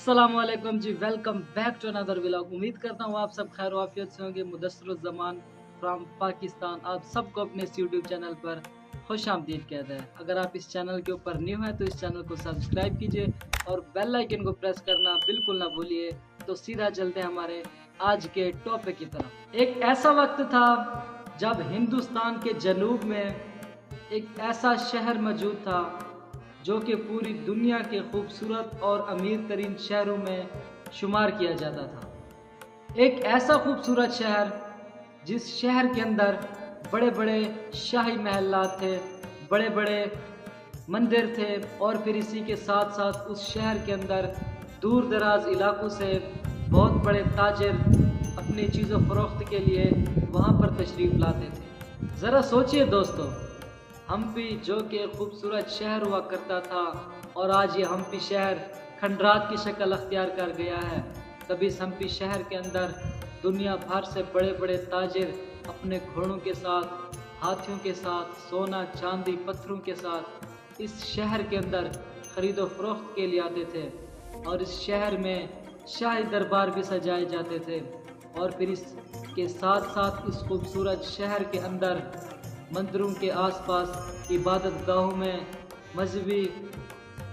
अस्सलामुअलैकुम जी, welcome back to another vlog. उम्मीद करता हूँ आप सब खैर वाफियत से होंगे। मुदस्सिरुज़्ज़मान फ्रॉम पाकिस्तान आप सबको अपने इस यूट्यूब चैनल पर खुश आमदीद कहता है। अगर आप इस चैनल के ऊपर न्यू हैं तो इस चैनल को सब्सक्राइब कीजिए और बेल आइकन को प्रेस करना बिल्कुल ना भूलिए। तो सीधा चलते हैं हमारे आज के टॉपिक की तरफ। एक ऐसा वक्त था जब हिंदुस्तान के जनूब में एक ऐसा शहर मौजूद था जो कि पूरी दुनिया के खूबसूरत और अमीर तरीन शहरों में शुमार किया जाता था। एक ऐसा खूबसूरत शहर जिस शहर के अंदर बड़े बड़े शाही महलात थे, बड़े बड़े मंदिर थे और फिर इसी के साथ साथ उस शहर के अंदर दूर दराज इलाकों से बहुत बड़े ताजिर अपनी चीज़ों फरोख्त के लिए वहाँ पर तशरीफ़ लाते थे। ज़रा सोचिए दोस्तों, हम्पी जो कि खूबसूरत शहर हुआ करता था और आज ये हम्पी शहर खंडरात की शक्ल अख्तियार कर गया है। तभी इस हम्पी शहर के अंदर दुनिया भर से बड़े बड़े ताजिर अपने घोड़ों के साथ, हाथियों के साथ, सोना चांदी पत्थरों के साथ इस शहर के अंदर खरीदो फरोख्त के लिए आते थे और इस शहर में शाही दरबार भी सजाए जाते थे। और फिर इसके साथ साथ इस खूबसूरत शहर के अंदर मंदिरों के आसपास इबादत गाहों में मजहबी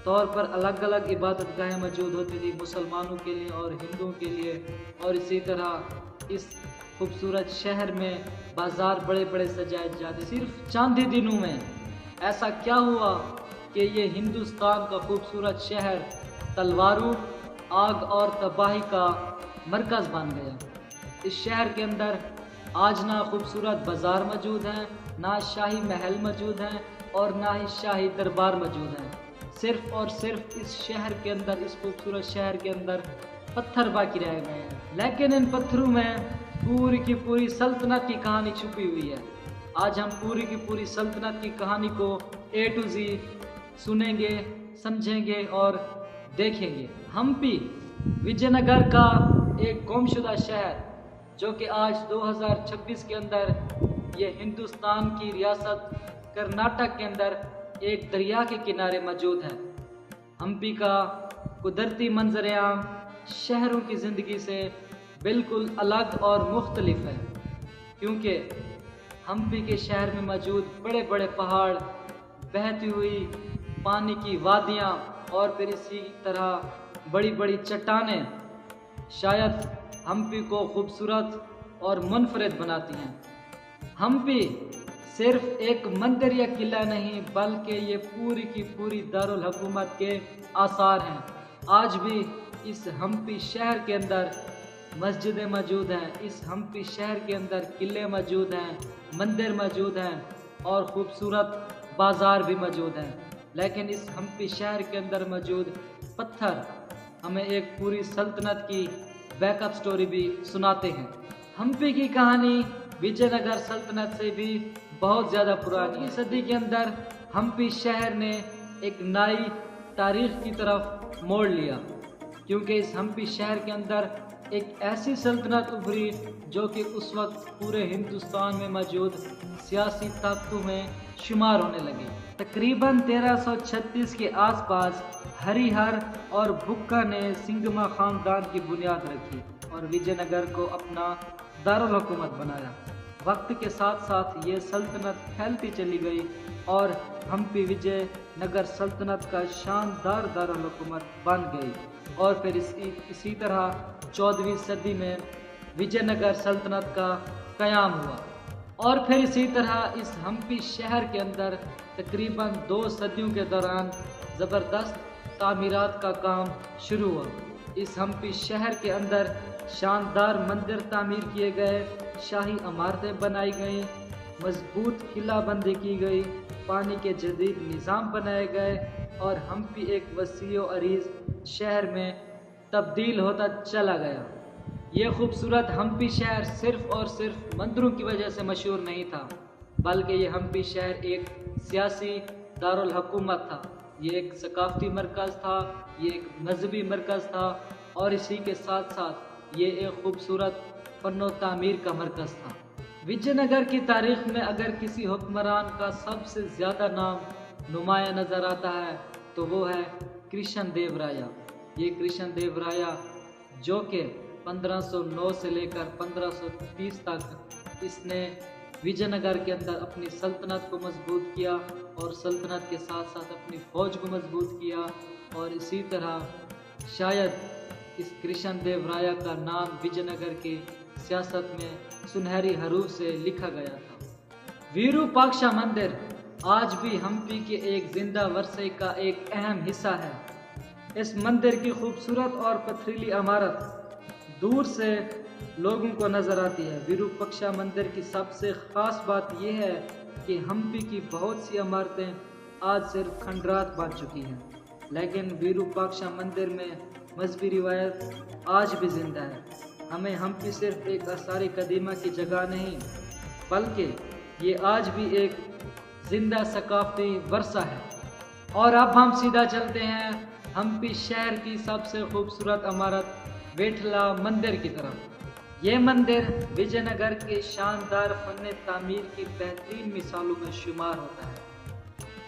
तौर पर अलग अलग इबादत गाहें मौजूद होती थी, मुसलमानों के लिए और हिंदुओं के लिए। और इसी तरह इस खूबसूरत शहर में बाज़ार बड़े बड़े सजाए जाते। सिर्फ चंद ही दिनों में ऐसा क्या हुआ कि ये हिंदुस्तान का खूबसूरत शहर तलवारों, आग और तबाही का मरकज़ बन गया। इस शहर के अंदर आज ना खूबसूरत बाज़ार मौजूद हैं, ना शाही महल मौजूद हैं और ना ही शाही दरबार मौजूद हैं। सिर्फ और सिर्फ इस शहर के अंदर, इस खूबसूरत शहर के अंदर पत्थर बाकी रह गए हैं। लेकिन इन पत्थरों में पूरी की पूरी सल्तनत की कहानी छुपी हुई है। आज हम पूरी की पूरी सल्तनत की कहानी को A to Z सुनेंगे, समझेंगे और देखेंगे। हम्पी विजयनगर का एक गुमशुदा शहर जो कि आज 2026 के अंदर ये हिंदुस्तान की रियासत कर्नाटक के अंदर एक दरिया के किनारे मौजूद है। हम्पी का कुदरती मंजर-ए-आम शहरों की ज़िंदगी से बिल्कुल अलग और मुख्तलिफ है, क्योंकि हम्पी के शहर में मौजूद बड़े बड़े पहाड़, बहती हुई पानी की वादियाँ और फिर इसी तरह बड़ी बड़ी चट्टानें शायद हम्पी को खूबसूरत और मुनफरिद बनाती हैं। हम्पी सिर्फ एक मंदिर या किला नहीं, बल्कि ये पूरी की पूरी दारुल हुकूमत के आसार हैं। आज भी इस हम्पी शहर के अंदर मस्जिदें मौजूद हैं, इस हम्पी शहर के अंदर किले मौजूद हैं, मंदिर मौजूद हैं और ख़ूबसूरत बाज़ार भी मौजूद हैं। लेकिन इस हम्पी शहर के अंदर मौजूद पत्थर हमें एक पूरी सल्तनत की बैकअप स्टोरी भी सुनाते हैं। हम्पी की कहानी विजयनगर सल्तनत से भी बहुत ज़्यादा पुरानी है। सदी के अंदर हम्पी शहर ने एक नई तारीख की तरफ मोड़ लिया, क्योंकि इस हम्पी शहर के अंदर एक ऐसी सल्तनत उभरी जो कि उस वक्त पूरे हिंदुस्तान में मौजूद सियासी ताकतों में शुमार होने लगी। तकरीबन 1336 के आसपास हरिहर और भुक्का ने सिंघमा खानदान की बुनियाद रखी और विजयनगर को अपना दारुल हुकूमत बनाया। वक्त के साथ साथ ये सल्तनत फैलती चली गई और हम्पी विजयनगर सल्तनत का शानदार दारुल हुकूमत बन गई। और फिर इसी तरह 14वीं सदी में विजयनगर सल्तनत का क़याम हुआ और फिर इसी तरह इस हम्पी शहर के अंदर तकरीबन 2 सदियों के दौरान ज़बरदस्त तामीरात का काम शुरू हुआ। इस हम्पी शहर के अंदर शानदार मंदिर तामीर किए गए, शाही इमारतें बनाई गई, मजबूत किला बंदी की गई, पानी के जदीद निज़ाम बनाए गए और हम्पी एक वसीअ व अरीज़ शहर में तब्दील होता चला गया। ये खूबसूरत हम्पी शहर सिर्फ़ और सिर्फ मंदिरों की वजह से मशहूर नहीं था, बल्कि ये हम्पी शहर एक सियासी दारुल हुकूमत था, ये एक सकाफ़ती मरकज़ था, ये एक मजहबी मरकज़ था और इसी के साथ साथ ये एक खूबसूरत फ़नो तामीर का मरकज़ था। विजयनगर की तारीख़ में अगर किसी हुक्मरान का सबसे ज़्यादा नाम नुमाया नज़र आता है तो वो है कृष्ण देव राया। ये कृष्ण देव राया जो कि 1509 से लेकर 1530 तक इसने विजयनगर के अंदर अपनी सल्तनत को मजबूत किया और सल्तनत के साथ साथ अपनी फौज को मजबूत किया। और इसी तरह शायद इस कृष्ण देव राया का नाम विजयनगर की सियासत में सुनहरी हरूफ से लिखा गया था। विरूपाक्षा मंदिर आज भी हम्पी के एक जिंदा वर्षे का एक अहम हिस्सा है। इस मंदिर की खूबसूरत और पथरीली इमारत दूर से लोगों को नजर आती है। विरूपाक्षा मंदिर की सबसे खास बात यह है कि हम्पी की बहुत सी इमारतें आज सिर्फ खंडरात बन चुकी हैं, लेकिन विरूपाक्षा मंदिर में मजहबी रिवायत आज भी जिंदा है। हमें हम्पी सिर्फ एक आसारी कदीमा की जगह नहीं, बल्कि ये आज भी एक जिंदा सकाफती वर्षा है। और अब हम सीधा चलते हैं हम्पी शहर की सबसे खूबसूरत इमारत वेठला मंदिर की तरफ। ये मंदिर विजयनगर के शानदार फन तामीर की बेहतरीन मिसालों में शुमार होता है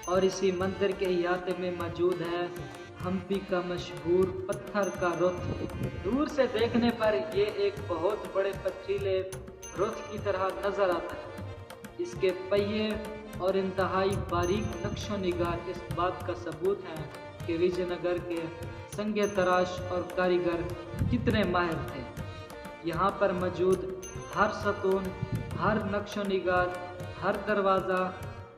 और इसी मंदिर के अहाते में मौजूद है हम्पी का मशहूर पत्थर का रथ। दूर से देखने पर ये एक बहुत बड़े पथरीले रथ की तरह नजर आता है। इसके पहिए और इंतहाई बारीक नक्शो निगार इस बात का सबूत है कि विजयनगर के संगे तराश और कारीगर कितने माहिर थे। यहाँ पर मौजूद हर सतून, हर नक्शो निगार, हर दरवाज़ा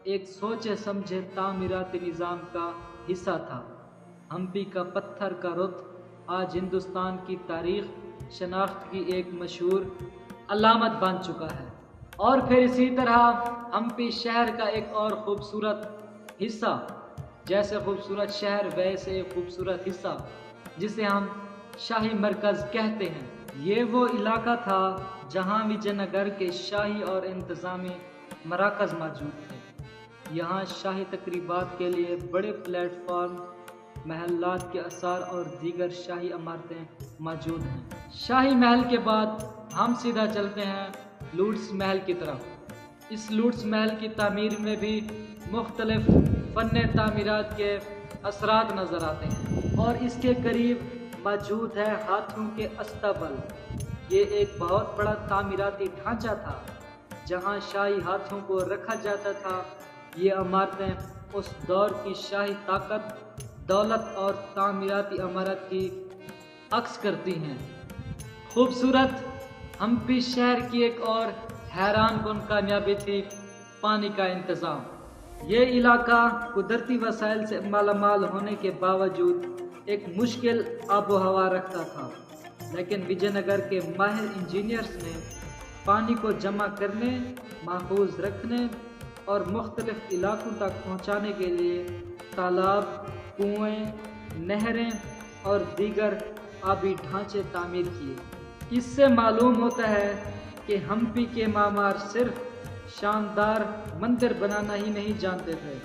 एक सोचे समझे तामीराती निज़ाम का हिस्सा था। हम्पी का पत्थर का रथ आज हिंदुस्तान की तारीख शनाख्त की एक मशहूर अलामत बन चुका है। और फिर इसी तरह हम्पी शहर का एक और खूबसूरत हिस्सा, जैसे खूबसूरत शहर वैसे एक खूबसूरत हिस्सा जिसे हम शाही मरकज़ कहते हैं। ये वो इलाका था जहाँ विजयनगर के शाही और इंतज़ामी मराकज़ मौजूद थे। यहाँ शाही तकरीबात के लिए बड़े प्लेटफॉर्म, महल्लात के आसार और दीगर शाही इमारतें मौजूद हैं। शाही महल के बाद हम सीधा चलते हैं लूट्स महल की तरफ। इस लूट्स महल की तामीर में भी मुख्तलिफ फ़न तामीरात के असरात नज़र आते हैं और इसके करीब मौजूद है हाथियों के अस्तबल। ये एक बहुत बड़ा तामीराती ढांचा था जहां शाही हाथियों को रखा जाता था। ये इमारतें उस दौर की शाही ताकत, दौलत और तामीराती इमारत की अक्स करती हैं। खूबसूरत हम्पी शहर की एक और हैरान कुन कामयाबी थी पानी का इंतज़ाम। ये इलाका कुदरती वसाइल से मालामाल होने के बावजूद एक मुश्किल आबो हवा रखता था, लेकिन विजयनगर के माहिर इंजीनियर्स ने पानी को जमा करने, महफूज रखने और मुख्तलिफ इलाकों तक पहुँचाने के लिए तालाब, कुएँ, नहरें और दीगर आबी ढांचे तामीर किए। इससे मालूम होता है कि हम्पी के मामार सिर्फ शानदार मंदिर बनाना ही नहीं जानते थे,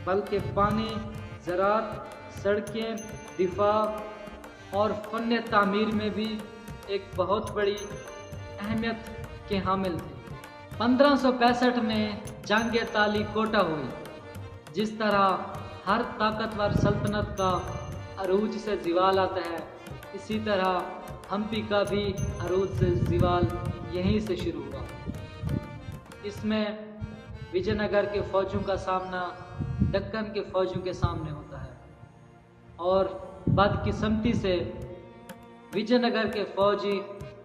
बल्कि पानी, ज़राअत, सड़कें, दिफा और फ़न तामीर में भी एक बहुत बड़ी अहमियत के हामिल थे। 1565 में जंग ताली कोटा हुई। जिस तरह हर ताकतवर सल्तनत का अरूज से ज़वाल आता है, इसी तरह हम्पी का भी अरूज से ज़वाल यहीं से शुरू हुआ। इसमें विजयनगर के फ़ौजों का सामना दक्कन के फ़ौजों के सामने होता है और बदकिस्मती से विजयनगर के फ़ौजी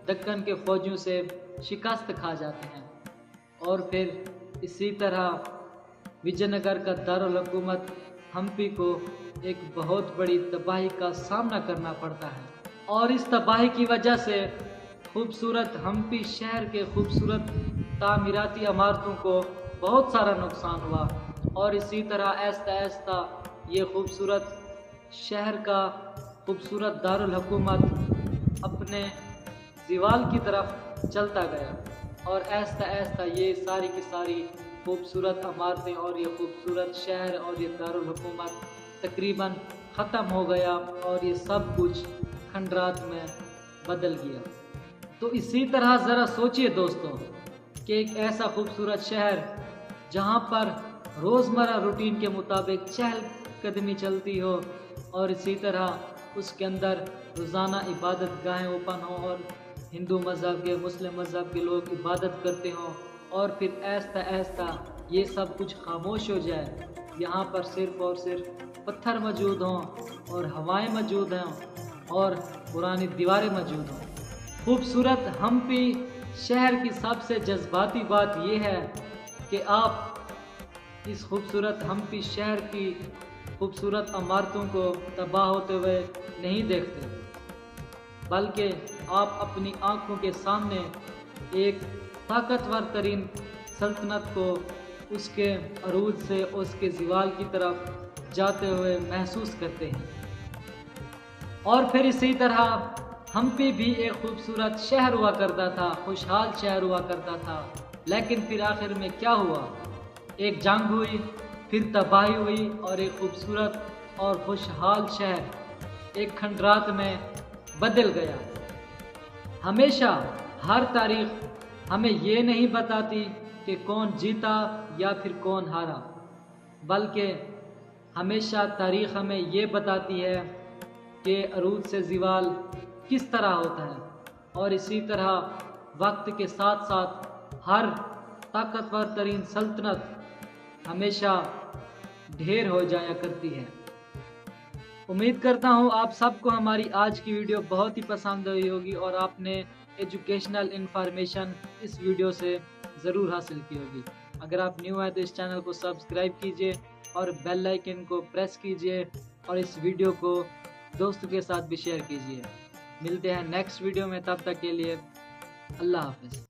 दक्कन के फ़ौजों से शिकस्त खा जाते हैं और फिर इसी तरह विजयनगर का दारुल हुकूमत हम्पी को एक बहुत बड़ी तबाही का सामना करना पड़ता है। और इस तबाही की वजह से खूबसूरत हम्पी शहर के खूबसूरत तामीराती इमारतों को बहुत सारा नुकसान हुआ और इसी तरह आहिस्ता आहिस्ता ये खूबसूरत शहर का खूबसूरत दारुल हुकूमत अपने ज़वाल की तरफ चलता गया और आहिस्ता आहिस्ता ये सारी की सारी खूबसूरत इमारतें और ये खूबसूरत शहर और ये दारुल हुकूमत तकरीबन ख़त्म हो गया और ये सब कुछ खंडरात में बदल गया। तो इसी तरह ज़रा सोचिए दोस्तों कि एक ऐसा खूबसूरत शहर जहाँ पर रोज़मर्रा रूटीन के मुताबिक चहल कदमी चलती हो और इसी तरह اس کے اندر روزانہ عبادت گاہیں اوپن ہوں اور ہندو مذہب کے مسلم مذہب کے لوگ عبادت کرتے ہوں، اور پھر آہستہ آہستہ یہ سب کچھ خاموش ہو جائے، یہاں پر صرف اور صرف پتھر موجود ہوں اور ہوائیں موجود ہوں اور پرانی دیواریں موجود ہوں۔ خوبصورت ہمپی شہر کی سب سے جذباتی بات یہ ہے کہ آپ اس خوبصورت ہمپی شہر کی خوبصورت عمارتوں کو تباہ ہوتے ہوئے نہیں دیکھتے، بلکہ آپ اپنی آنکھوں کے سامنے ایک طاقتور ترین سلطنت کو اس کے عروج سے اس کے زوال کی طرف جاتے ہوئے محسوس کرتے ہیں۔ اور پھر اسی طرح ہمپی بھی ایک خوبصورت شہر ہوا کرتا تھا، خوشحال شہر ہوا کرتا تھا، لیکن پھر آخر میں کیا ہوا؟ ایک جنگ ہوئی، پھر تباہی ہوئی، اور ایک خوبصورت اور خوشحال شہر ایک کھنڈرات میں بدل گیا۔ ہمیشہ ہر تاریخ ہمیں یہ نہیں بتاتی کہ کون جیتا یا پھر کون ہارا، بلکہ ہمیشہ تاریخ ہمیں یہ بتاتی ہے کہ عروج سے زوال کس طرح ہوتا ہے، اور اسی طرح وقت کے ساتھ ساتھ ہر طاقتور ترین سلطنت ہمیشہ ڈھیر ہو جایا کرتی ہے۔ امید کرتا ہوں آپ سب کو ہماری آج کی ویڈیو بہت ہی پسند آئی ہوگی اور آپ نے ایجوکیشنل انفارمیشن اس ویڈیو سے ضرور حاصل کی ہوگی۔ اگر آپ نیو ہیں تو اس چینل کو سبسکرائب کیجئے اور بیل آئیکن کو پریس کیجئے، اور اس ویڈیو کو دوستوں کے ساتھ بھی شیئر کیجئے۔ ملتے ہیں نیکسٹ ویڈیو میں، تب تک کے لیے اللہ حافظ۔